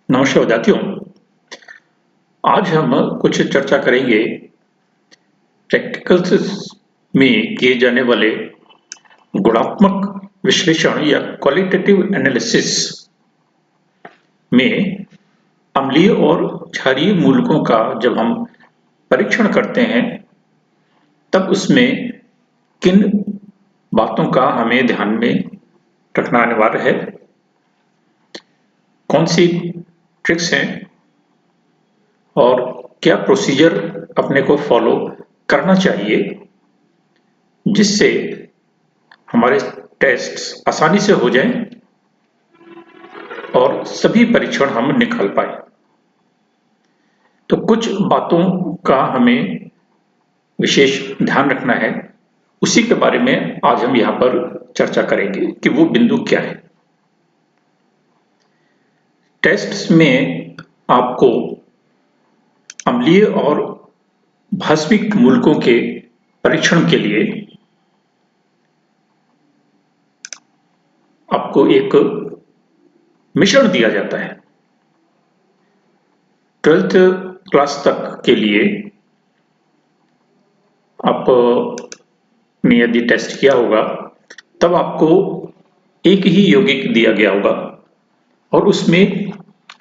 नमस्कार विद्यार्थियों। आज हम कुछ चर्चा करेंगे प्रैक्टिकल्स में किए जाने वाले गुणात्मक विश्लेषण या क्वालिटेटिव एनालिसिस में अम्लीय और क्षारीय मूलकों का जब हम परीक्षण करते हैं तब उसमें किन बातों का हमें ध्यान में रखना अनिवार्य है, कौन सी ट्रिक्स हैं और क्या प्रोसीजर अपने को फॉलो करना चाहिए जिससे हमारे टेस्ट्स आसानी से हो जाएं और सभी परीक्षण हम निकाल पाए। तो कुछ बातों का हमें विशेष ध्यान रखना है, उसी के बारे में आज हम यहाँ पर चर्चा करेंगे कि वो बिंदु क्या है। टेस्ट्स में आपको अम्लीय और भास्मिक मूलकों के परीक्षण के लिए आपको एक मिश्रण दिया जाता है। 12th क्लास तक के लिए आपने यदि टेस्ट किया होगा तब आपको एक ही यौगिक दिया गया होगा और उसमें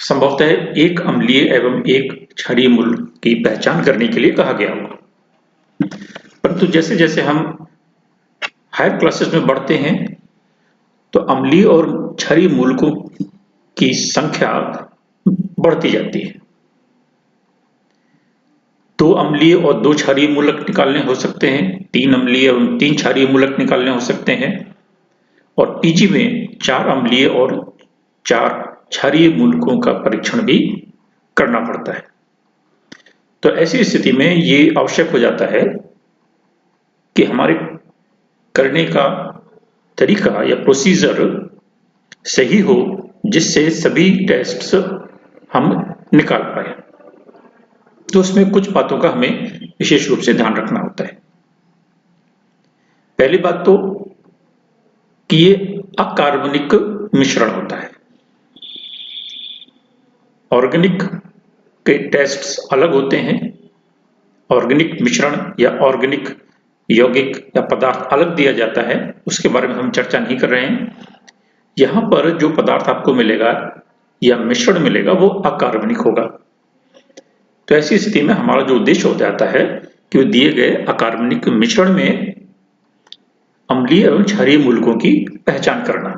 संभवतः एक अम्लीय एवं एक क्षारीय मूलक की पहचान करने के लिए कहा गया होगा। परंतु जैसे जैसे हम हायर क्लासेस में बढ़ते हैं तो अम्लीय और क्षारीय मूलकों की संख्या बढ़ती जाती है। 2 अम्लीय और 2 क्षारीय मूलक निकालने हो सकते हैं, 3 अम्लीय और 3 क्षारीय मूलक निकालने हो सकते हैं और पीजी में 4 अम्लीय और 4 क्षारीय मूलकों का परीक्षण भी करना पड़ता है। तो ऐसी स्थिति में ये आवश्यक हो जाता है कि हमारे करने का तरीका या प्रोसीजर सही हो जिससे सभी टेस्ट्स हम निकाल पाए। तो उसमें कुछ बातों का हमें विशेष रूप से ध्यान रखना होता है। पहली बात तो कि ये अकार्बनिक मिश्रण होता है। ऑर्गेनिक के टेस्ट्स अलग होते हैं। ऑर्गेनिक मिश्रण या ऑर्गेनिक यौगिक या पदार्थ अलग दिया जाता है, उसके बारे में हम चर्चा नहीं कर रहे हैं। यहाँ पर जो पदार्थ आपको मिलेगा या मिश्रण मिलेगा वो अकार्बनिक होगा। तो ऐसी स्थिति में हमारा जो उद्देश्य हो जाता है कि वो दिए गए अकार्बनिक मिश्रण में अम्लीय एवं क्षारीय मूलकों की पहचान करना,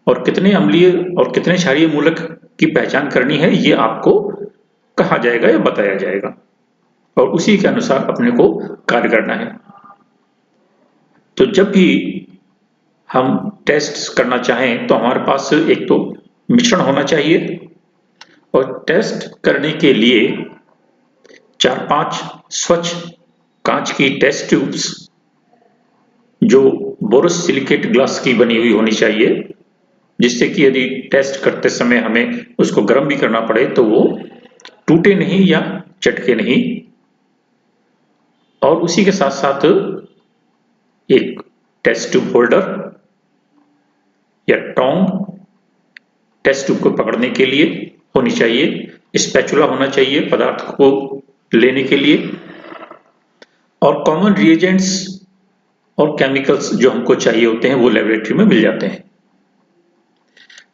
और कितने अम्लीय और कितने क्षारीय मूलक की पहचान करनी है ये आपको कहा जाएगा या बताया जाएगा और उसी के अनुसार अपने को कार्य करना है। तो जब भी हम टेस्ट करना चाहें तो हमारे पास एक तो मिश्रण होना चाहिए और टेस्ट करने के लिए 4-5 स्वच्छ कांच की टेस्ट ट्यूब्स जो बोरोसिलिकेट ग्लास की बनी हुई होनी चाहिए, जिससे कि यदि टेस्ट करते समय हमें उसको गर्म भी करना पड़े तो वो टूटे नहीं या चटके नहीं। और उसी के साथ साथ एक टेस्ट ट्यूब होल्डर या टोंग टेस्ट ट्यूब को पकड़ने के लिए होनी चाहिए। स्पैचुला होना चाहिए पदार्थ को लेने के लिए, और कॉमन रिएजेंट्स और केमिकल्स जो हमको चाहिए होते हैं वो लेबोरेटरी में मिल जाते हैं।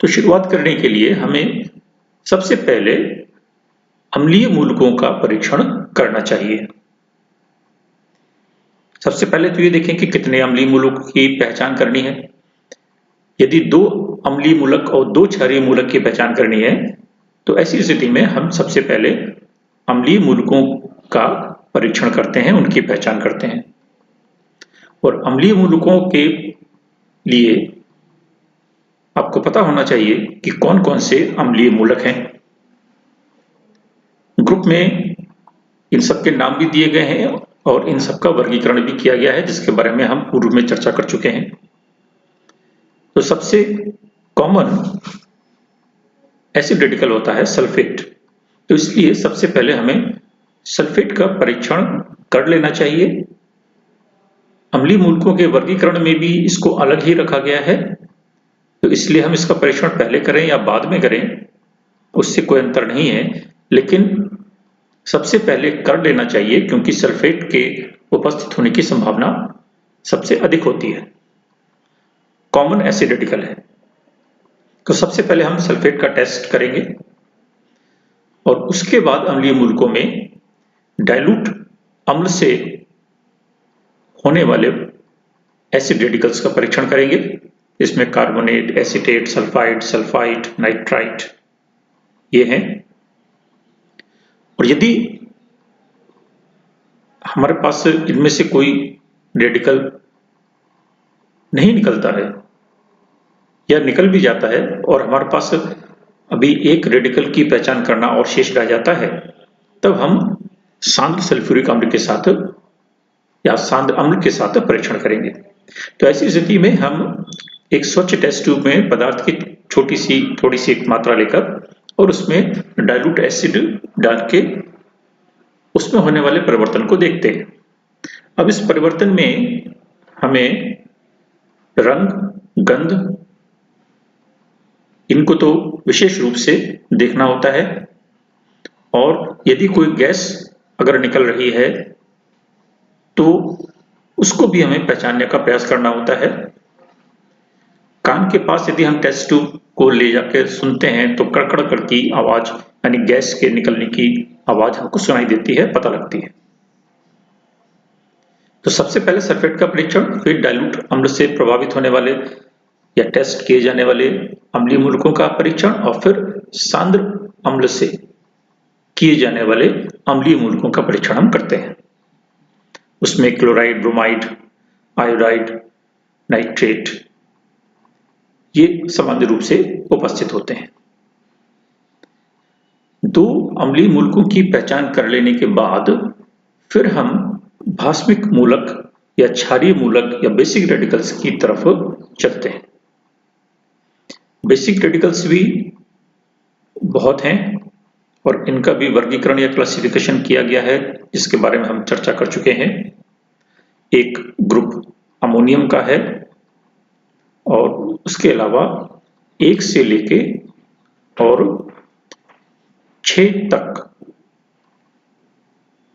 तो शुरुआत करने के लिए हमें सबसे पहले अम्लीय मूलकों का परीक्षण करना चाहिए। सबसे पहले तो ये देखें कि कितने अम्लीय मूलकों की पहचान करनी है। यदि 2 अम्लीय मूलक और 2 क्षारीय मूलक की पहचान करनी है तो ऐसी स्थिति में हम सबसे पहले अम्लीय मूलकों का परीक्षण करते हैं, उनकी पहचान करते हैं। और अम्लीय मूलकों के लिए आपको पता होना चाहिए कि कौन कौन से अम्लीय मूलक हैं। ग्रुप में इन सबके नाम भी दिए गए हैं और इन सबका वर्गीकरण भी किया गया है, जिसके बारे में हम पूर्व में चर्चा कर चुके हैं। तो सबसे कॉमन एसिड रेडिकल होता है सल्फेट। तो इसलिए सबसे पहले हमें सल्फेट का परीक्षण कर लेना चाहिए। अम्लीय मूलकों के वर्गीकरण में भी इसको अलग ही रखा गया है, तो इसलिए हम इसका परीक्षण पहले करें या बाद में करें उससे कोई अंतर नहीं है, लेकिन सबसे पहले कर लेना चाहिए क्योंकि सल्फेट के उपस्थित होने की संभावना सबसे अधिक होती है। कॉमन एसिड रेडिकल है, तो सबसे पहले हम सल्फेट का टेस्ट करेंगे और उसके बाद अम्लीय मूलकों में डाइल्यूट अम्ल से होने वाले एसिड रेडिकल्स का परीक्षण करेंगे। इसमें carbonate, acetate, sulphide, sulphide, nitrite ये हैं। और यदि हमारे पास इनमें से कोई रेडिकल नहीं निकलता है या निकल भी जाता है और हमारे पास अभी एक रेडिकल की पहचान करना और शेष रह जाता है, तब हम सांद्र सल्फ्यूरिक अम्ल के साथ या सांद्र अम्ल के साथ परीक्षण करेंगे। तो ऐसी स्थिति में हम एक स्वच्छ टेस्ट ट्यूब में पदार्थ की थोड़ी सी एक मात्रा लेकर और उसमें डाइल्यूट एसिड डाल के उसमें होने वाले परिवर्तन को देखते हैं। अब इस परिवर्तन में हमें रंग, गंध इनको तो विशेष रूप से देखना होता है और यदि कोई गैस अगर निकल रही है तो उसको भी हमें पहचानने का प्रयास करना होता है। कान के पास यदि हम टेस्ट ट्यूब को ले जाकर सुनते हैं तो कड़कड़ करती आवाज यानी गैस के निकलने की आवाज हमको सुनाई देती है, पता लगती है। तो सबसे पहले सल्फेट का परीक्षण, फिर डाइल्यूट अम्ल से प्रभावित होने वाले या टेस्ट किए जाने वाले अम्लीय मूलकों का परीक्षण और फिर सांद्र अम्ल से किए जाने वाले अम्लीय मूलकों का परीक्षण हम करते हैं। उसमें क्लोराइड, ब्रोमाइड, आयोडाइड, नाइट्रेट ये सामान्य रूप से उपस्थित होते हैं। दो अम्लीय मूलकों की पहचान कर लेने के बाद फिर हम भास्मिक मूलक या क्षारीय मूलक या बेसिक रेडिकल्स की तरफ चलते हैं। बेसिक रेडिकल्स भी बहुत हैं और इनका भी वर्गीकरण या क्लासिफिकेशन किया गया है, जिसके बारे में हम चर्चा कर चुके हैं। एक ग्रुप अमोनियम का है और उसके अलावा 1 से लेके और 6 तक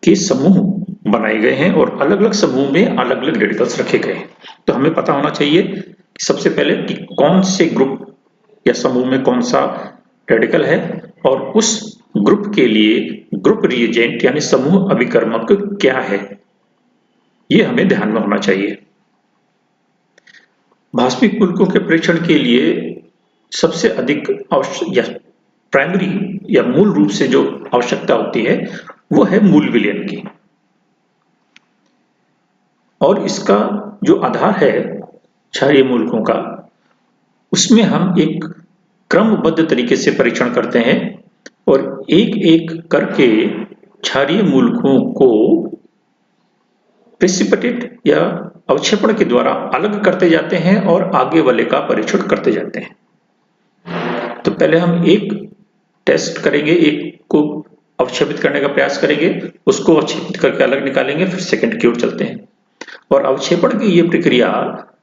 के समूह बनाए गए हैं और अलग अलग समूह में अलग अलग रेडिकल्स रखे गए हैं। तो हमें पता होना चाहिए कि सबसे पहले कि कौन से ग्रुप या समूह में कौन सा रेडिकल है और उस ग्रुप के लिए ग्रुप रिएजेंट यानी समूह अभिकर्मक क्या है, ये हमें ध्यान में होना चाहिए। भास्मिक मूलकों के परीक्षण के लिए सबसे अधिक आवश्यक या प्राइमरी या मूल रूप से जो आवश्यकता होती है वो है मूल विलयन की। और इसका जो आधार है क्षारीय मूलकों का, उसमें हम एक क्रमबद्ध तरीके से परीक्षण करते हैं और एक एक करके क्षारीय मूलकों को प्रेसिपिटेट या अवक्षेपण के द्वारा अलग करते जाते हैं और आगे वाले का परीक्षण करते जाते हैं। तो पहले हम एक टेस्ट करेंगे, एक को अवक्षेपित करने का प्रयास करेंगे, उसको अवक्षेपित करके अलग निकालेंगे, फिर सेकंड की ओर चलते हैं। और अवक्षेपण की ये प्रक्रिया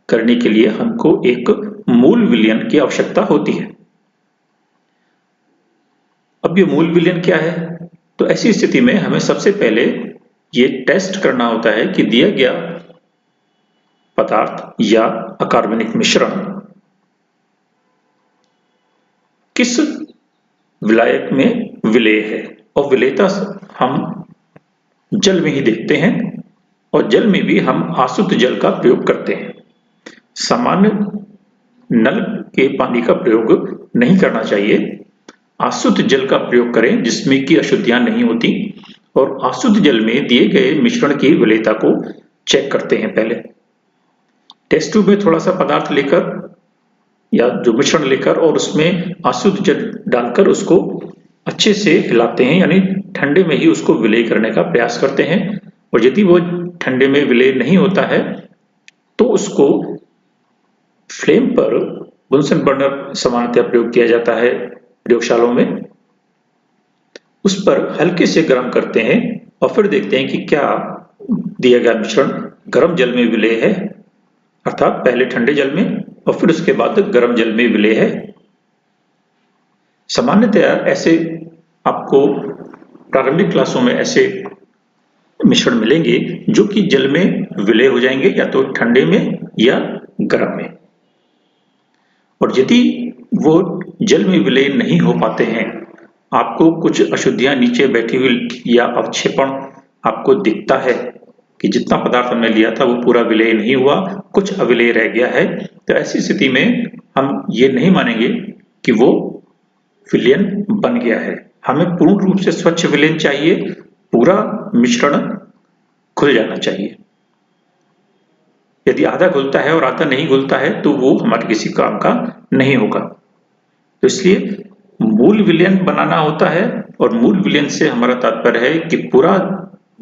करने के लिए हमको एक मूल विलयन की आवश्यकता होती है। अब ये मूल विलयन क्या है? तो ऐसी स्थिति में हमें सबसे पहले ये टेस्ट करना होता है कि दिया गया पदार्थ या अकार्बनिक मिश्रण किस विलायक में विलेय है। और विलेयता हम जल में ही देखते हैं और जल में भी हम आसुत जल का प्रयोग करते हैं। सामान्य नल के पानी का प्रयोग नहीं करना चाहिए। आसुत जल का प्रयोग करें जिसमें की अशुद्धियां नहीं होती और आसुत जल में दिए गए मिश्रण की विलेयता को चेक करते हैं। पहले टेस्ट ट्यूब में थोड़ा सा पदार्थ लेकर या जो मिश्रण लेकर और उसमें आसुत जल डालकर उसको अच्छे से हिलाते हैं, यानी ठंडे में ही उसको विलेय करने का प्रयास करते हैं। और यदि वो ठंडे में विलेय नहीं होता है तो उसको फ्लेम पर बुनसन बर्नर सामान्यतः प्रयोग किया जाता है प्रयोगशालाओं में। उस पर हल्के से गर्म करते हैं और फिर देखते हैं कि क्या दिया गया मिश्रण गर्म जल में विलेय है, अर्थात पहले ठंडे जल में और फिर उसके बाद गर्म जल में विलेय है। सामान्यतया ऐसे आपको प्रारंभिक क्लासों में ऐसे मिश्रण मिलेंगे जो कि जल में विलय हो जाएंगे, या तो ठंडे में या गर्म में। और यदि वो जल में विलय नहीं हो पाते हैं, आपको कुछ अशुद्धियां नीचे बैठी हुई या अवक्षेपण आपको दिखता है कि जितना पदार्थ हमने लिया था वो पूरा विलय नहीं हुआ, कुछ अविलय रह गया है, तो ऐसी स्थिति में हम ये नहीं मानेंगे कि वो विलयन बन गया है। हमें पूर्ण रूप से स्वच्छ विलयन चाहिए, पूरा मिश्रण घुल जाना चाहिए। यदि आधा घुलता है और आधा नहीं घुलता है तो वो हमारे किसी काम का नहीं होगा। तो इसलिए मूल विलयन बनाना होता है, और मूल विलयन से हमारा तात्पर्य है कि पूरा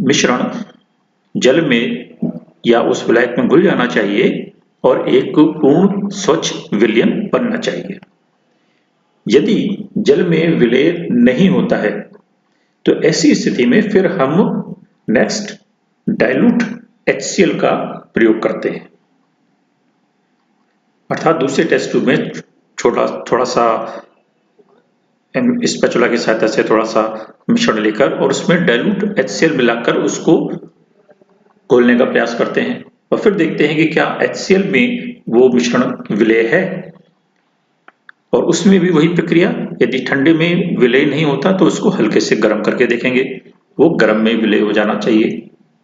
मिश्रण जल में या उस विलायक में घुल जाना चाहिए और एक पूर्ण स्वच्छ विलयन बनना चाहिए। यदि जल में विलय नहीं होता है तो ऐसी स्थिति में फिर हम नेक्स्ट डाइल्यूट HCl का प्रयोग करते हैं, अर्थात दूसरे टेस्ट ट्यूब में थोड़ा सा स्पैचुला की सहायता से थोड़ा सा मिश्रण लेकर और उसमें डाइल्यूट HCl मिलाकर उसको घोलने का प्रयास करते हैं, और फिर देखते हैं कि क्या HCl में वो मिश्रण विलय है। और उसमें भी वही प्रक्रिया, यदि ठंडे में विलय नहीं होता तो उसको हल्के से गर्म करके देखेंगे, वो गर्म में विलय हो जाना चाहिए,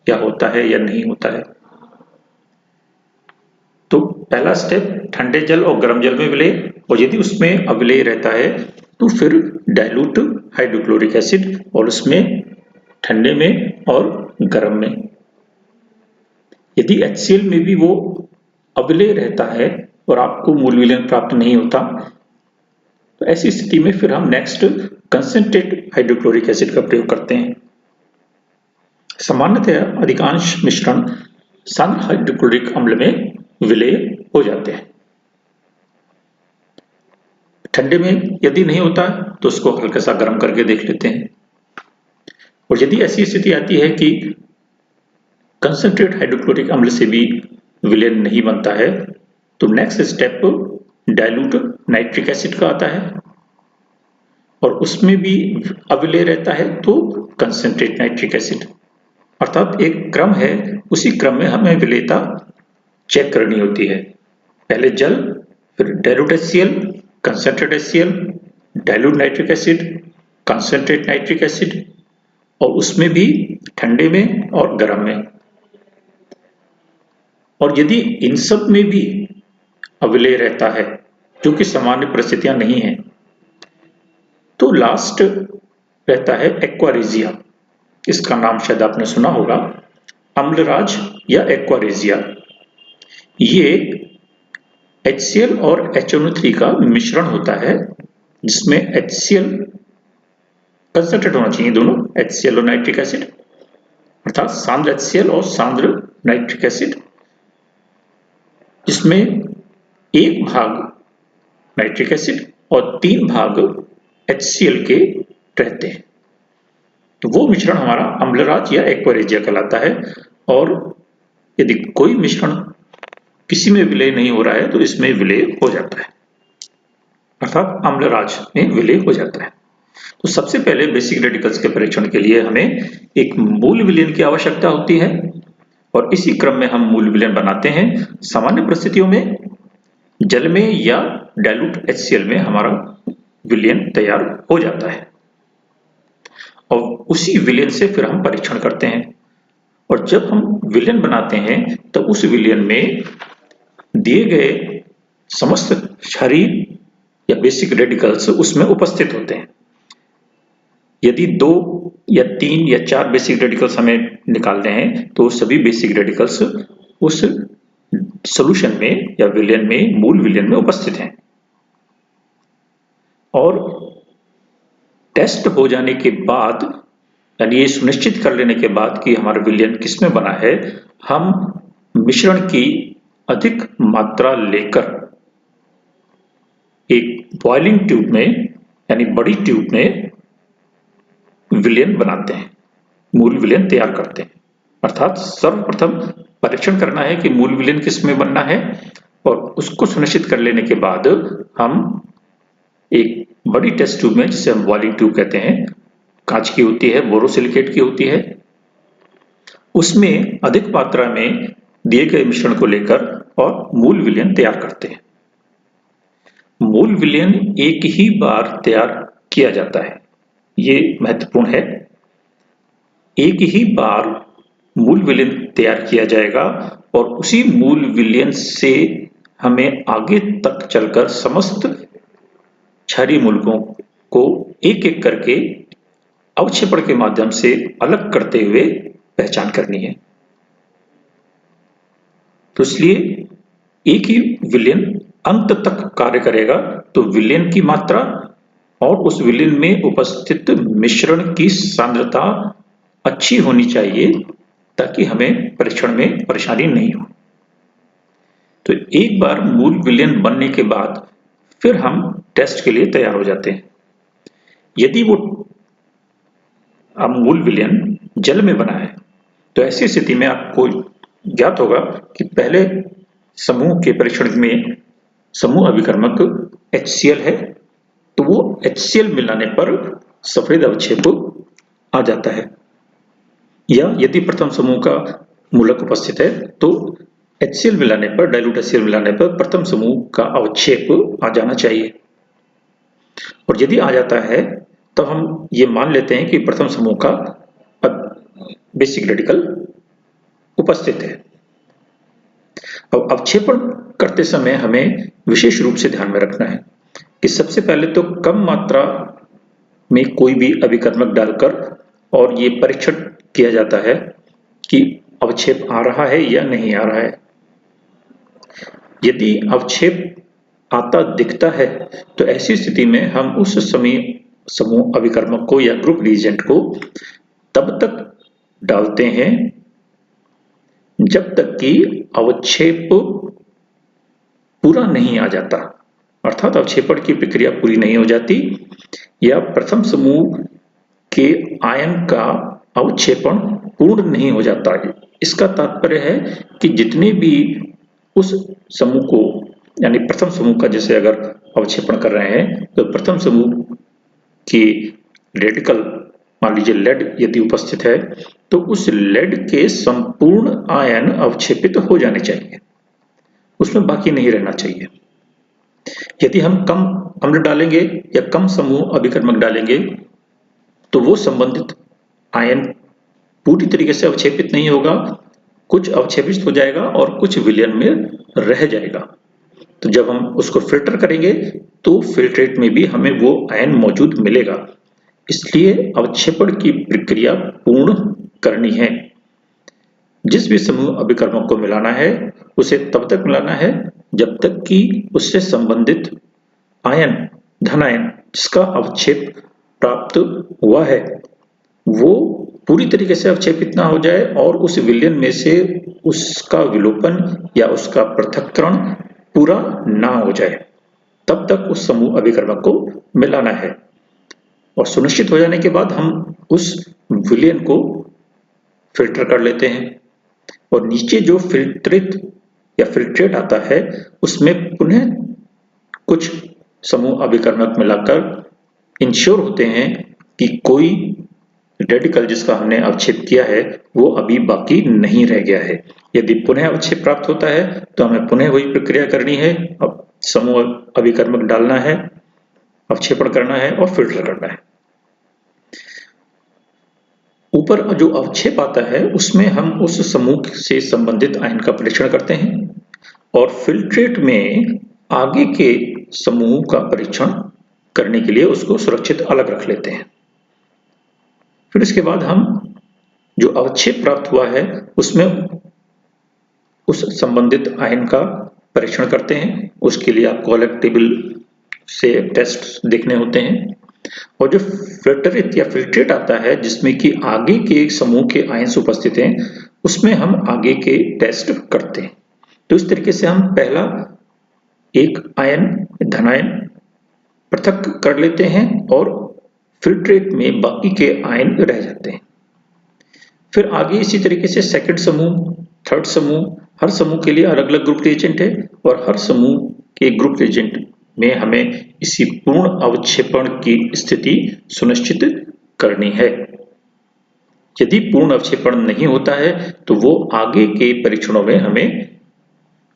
क्या होता है या नहीं होता है। तो पहला स्टेप ठंडे जल और गर्म जल में विलय, और यदि उसमें अविलय रहता है तो फिर डाइल्यूट हाइड्रोक्लोरिक एसिड, और उसमें ठंडे में और गर्म में। यदि HCl में भी वो अविलय रहता है और आपको मूल विलयन प्राप्त नहीं होता, तो ऐसी स्थिति में फिर हम नेक्स्ट कंसंट्रेट हाइड्रोक्लोरिक एसिड का प्रयोग करते हैं। सामान्यतया अधिकांश मिश्रण सांद्र हाइड्रोक्लोरिक अम्ल में विलय हो जाते हैं। ठंडे में यदि नहीं होता तो उसको हल्का सा गर्म करके देख लेते हैं, और यदि ऐसी स्थिति आती है कि कंसंट्रेट हाइड्रोक्लोरिक अम्ल से भी विलयन नहीं बनता है तो next step dilute nitric acid का आता है, और उसमें भी अविलय रहता है तो कंसंट्रेट नाइट्रिक एसिड, अर्थात एक क्रम है, उसी क्रम में हमें विलयता चेक करनी होती है। पहले जल, फिर dilute HCl, concentrate HCl, dilute nitric acid, concentrate nitric acid, और उसमें भी ठंडे में और गर्म में। और यदि इन सब में भी अविलय रहता है जो कि सामान्य परिस्थितियां नहीं है, तो लास्ट रहता है एक्वारेजिया। इसका नाम शायद आपने सुना होगा, अम्लराज या एक्वारेजिया। ये HCl और HNO3 का मिश्रण होता है, जिसमें HCl कंसंट्रेट होना चाहिए, दोनों HCl और नाइट्रिक एसिड, अर्थात सांद्र HCl और सांद्र नाइट्रिक एसिड, जिसमें 1 भाग नाइट्रिक एसिड और 3 भाग HCl के रहते हैं। तो वो मिश्रण हमारा अम्लराज या एक्वारेजिया कहलाता है। और यदि कोई मिश्रण किसी में विलय नहीं हो रहा है तो इसमें विलय हो जाता है, अर्थात अम्लराज में विलय हो जाता है। तो सबसे पहले बेसिक रेडिकल्स के परीक्षण के लिए हमें एक मूल विलयन की आवश्यकता होती है, और इसी क्रम में हम मूल विलयन बनाते हैं। सामान्य परिस्थितियों में जल में या डाइल्यूट HCl में हमारा विलयन तैयार हो जाता है, और उसी विलयन से फिर हम परीक्षण करते हैं। और जब हम विलयन बनाते हैं तो उस विलयन में दिए गए समस्त शरीर या बेसिक रेडिकल्स उसमें उपस्थित होते हैं। यदि 2 या 3 या 4 बेसिक रेडिकल्स हमें निकालने हैं तो सभी बेसिक रेडिकल्स उस सॉल्यूशन में या विलयन में, मूल विलयन में उपस्थित हैं। और टेस्ट हो जाने के बाद, यानी ये सुनिश्चित कर लेने के बाद कि हमारा विलयन किसमें बना है, हम मिश्रण की अधिक मात्रा लेकर एक बॉइलिंग ट्यूब में, यानी बड़ी ट्यूब में विलयन बनाते हैं, मूल विलयन तैयार करते हैं। अर्थात सर्वप्रथम परीक्षण करना है कि मूल विलयन किसमें बनना है, और उसको सुनिश्चित कर लेने के बाद हम एक बड़ी टेस्ट ट्यूब में, जिसे हम बॉयलिंग ट्यूब कहते हैं, कांच की होती है, बोरोसिलिकेट की होती है, उसमें अधिक मात्रा में दिए गए मिश्रण को लेकर और मूल विलयन तैयार करते हैं। मूल विलयन एक ही बार तैयार किया जाता है, ये महत्वपूर्ण है। एक ही बार मूल विलयन तैयार किया जाएगा और उसी मूल विलयन से हमें आगे तक चलकर समस्त क्षारीय मूलकों को एक एक करके अवक्षेपण के माध्यम से अलग करते हुए पहचान करनी है। तो इसलिए एक ही विलयन अंत तक कार्य करेगा, तो विलयन की मात्रा और उस विलयन में उपस्थित मिश्रण की सांद्रता अच्छी होनी चाहिए ताकि हमें परीक्षण में परेशानी नहीं हो। तो एक बार मूल विलयन बनने के बाद फिर हम टेस्ट के लिए तैयार हो जाते हैं। यदि वो मूल विलयन जल में बना है तो ऐसी स्थिति में आपको ज्ञात होगा कि पहले समूह के परीक्षण में समूह अभिकर्मक HCl है, तो वो HCl मिलाने पर सफेद अवक्षेप आ जाता है। या यदि प्रथम समूह का मूलक उपस्थित है तो HCl मिलाने पर, डाइल्यूट HCl मिलाने पर प्रथम समूह का अवक्षेप आ जाना चाहिए। और यदि आ जाता है तो हम ये मान लेते हैं कि प्रथम समूह का बेसिक रेडिकल उपस्थित है। अब अवक्षेपण करते समय हमें विशेष रूप से ध्यान में रखना है कि सबसे पहले तो कम मात्रा में कोई भी अभिकर्मक डालकर और ये परीक्षण किया जाता है कि अवक्षेप आ रहा है या नहीं आ रहा है। यदि अवक्षेप आता दिखता है तो ऐसी स्थिति में हम उस समूह अभिकर्मक को या ग्रुप रिएजेंट को तब तक डालते हैं जब तक कि अवक्षेप पूरा नहीं आ जाता, अर्थात अवक्षेपण की प्रक्रिया पूरी नहीं हो जाती या प्रथम समूह के आयन का अवक्षेपण पूर्ण नहीं हो जाता। इसका तात्पर्य है कि जितने भी उस समूह को, यानी प्रथम समूह का जैसे अगर अवक्षेपण कर रहे हैं तो प्रथम समूह की रेडिकल, मान लीजिए लेड यदि उपस्थित है, तो उस लेड के संपूर्ण आयन अवक्षेपित हो जाने चाहिए, उसमें बाकी नहीं रहना चाहिए। यदि हम कम अम्ल डालेंगे या कम समूह अभिकर्मक डालेंगे तो वो संबंधित आयन पूरी तरीके से अवक्षेपित नहीं होगा, कुछ अवक्षेपित हो जाएगा और कुछ विलयन में रह जाएगा। तो जब हम उसको फिल्टर करेंगे तो फिल्ट्रेट में भी हमें वो आयन मौजूद मिलेगा। इसलिए अवक्षेपण की प्रक्रिया पूर्ण करनी है। जिस भी समूह अभिकर्मक को मिलाना है उसे तब तक मिलाना है जब तक कि उससे संबंधित आयन, धन आयन जिसका अवक्षेप प्राप्त हुआ है वो पूरी तरीके से अवक्षेपित ना हो जाए और उस विलयन में से उसका विलोपन या उसका पृथक्करण पूरा ना हो जाए, तब तक उस समूह अभिकर्मक को मिलाना है। और सुनिश्चित हो जाने के बाद हम उस विलयन को फिल्टर कर लेते हैं और नीचे जो फिल्ट्रेट या फिल्ट्रेट आता है उसमें पुनः कुछ समूह अभिकर्मक मिलाकर इंश्योर होते हैं कि कोई रेडिकल जिसका हमने अवक्षेप किया है वो अभी बाकी नहीं रह गया है। यदि पुनः अवक्षेप प्राप्त होता है तो हमें पुनः वही प्रक्रिया करनी है, अब समूह अभिकर्मक डालना है, अवक्षेपण करना है और फिल्टर करना है। ऊपर जो अवक्षेप आता है उसमें हम उस समूह से संबंधित आयन का परीक्षण करते हैं और फिल्ट्रेट में आगे के समूह का परीक्षण करने के लिए उसको सुरक्षित अलग रख लेते हैं। फिर इसके बाद हम जो अवक्षेप प्राप्त हुआ है उसमें उस संबंधित आयन का परीक्षण करते हैं। उसके लिए आपको अलग टेबल से टेस्ट देखने होते हैं और जो फिल्टरेट या फिल्ट्रेट आता है जिसमें कि आगे के समूह के आयन उपस्थित हैं उसमें हम आगे के टेस्ट करते हैं। तो इस तरीके से हम पहला एक आयन, धन आयन पृथक कर लेते हैं और फिल्ट्रेट में बाकी के आयन रह जाते हैं। फिर आगे इसी तरीके से सेकंड समूह, थर्ड समूह, हर समूह के लिए अलग अलग ग्रुप रिएजेंट है और हर समूह के ग्रुप रिएजेंट में हमें इसी पूर्ण अवक्षेपण की स्थिति सुनिश्चित करनी है। यदि पूर्ण अवक्षेपण नहीं होता है तो वो आगे के परीक्षणों में हमें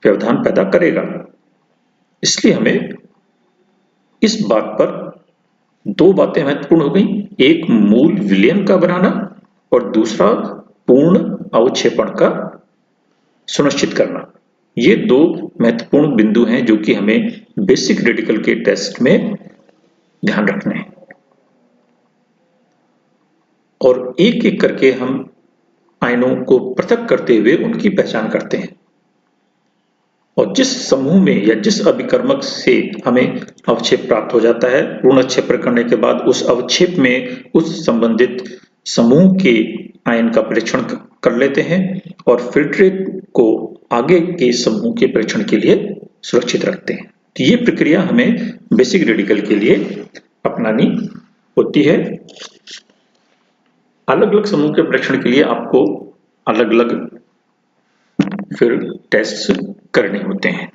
व्यवधान पैदा करेगा। इसलिए हमें इस बात पर दो बातें महत्वपूर्ण हो गई, एक मूल विलयन का बनाना और दूसरा पूर्ण अवक्षेपण का सुनिश्चित करना। ये दो महत्वपूर्ण बिंदु हैं जो कि हमें बेसिक रेडिकल के टेस्ट में ध्यान रखने हैं। और एक एक करके हम आयनों को पृथक करते हुए उनकी पहचान करते हैं और जिस समूह में या जिस अभिकर्मक से हमें अवक्षेप प्राप्त हो जाता है, पूर्ण अवक्षेपण करने के बाद उस अवक्षेप में उस संबंधित समूह के आयन का परीक्षण कर लेते हैं और फिल्ट्रेट को आगे के समूह के परीक्षण के लिए सुरक्षित रखते हैं। तो ये प्रक्रिया हमें बेसिक रेडिकल के लिए अपनानी होती है। अलग अलग समूह के परीक्षण के लिए आपको अलग अलग फिर टेस्ट करने होते हैं।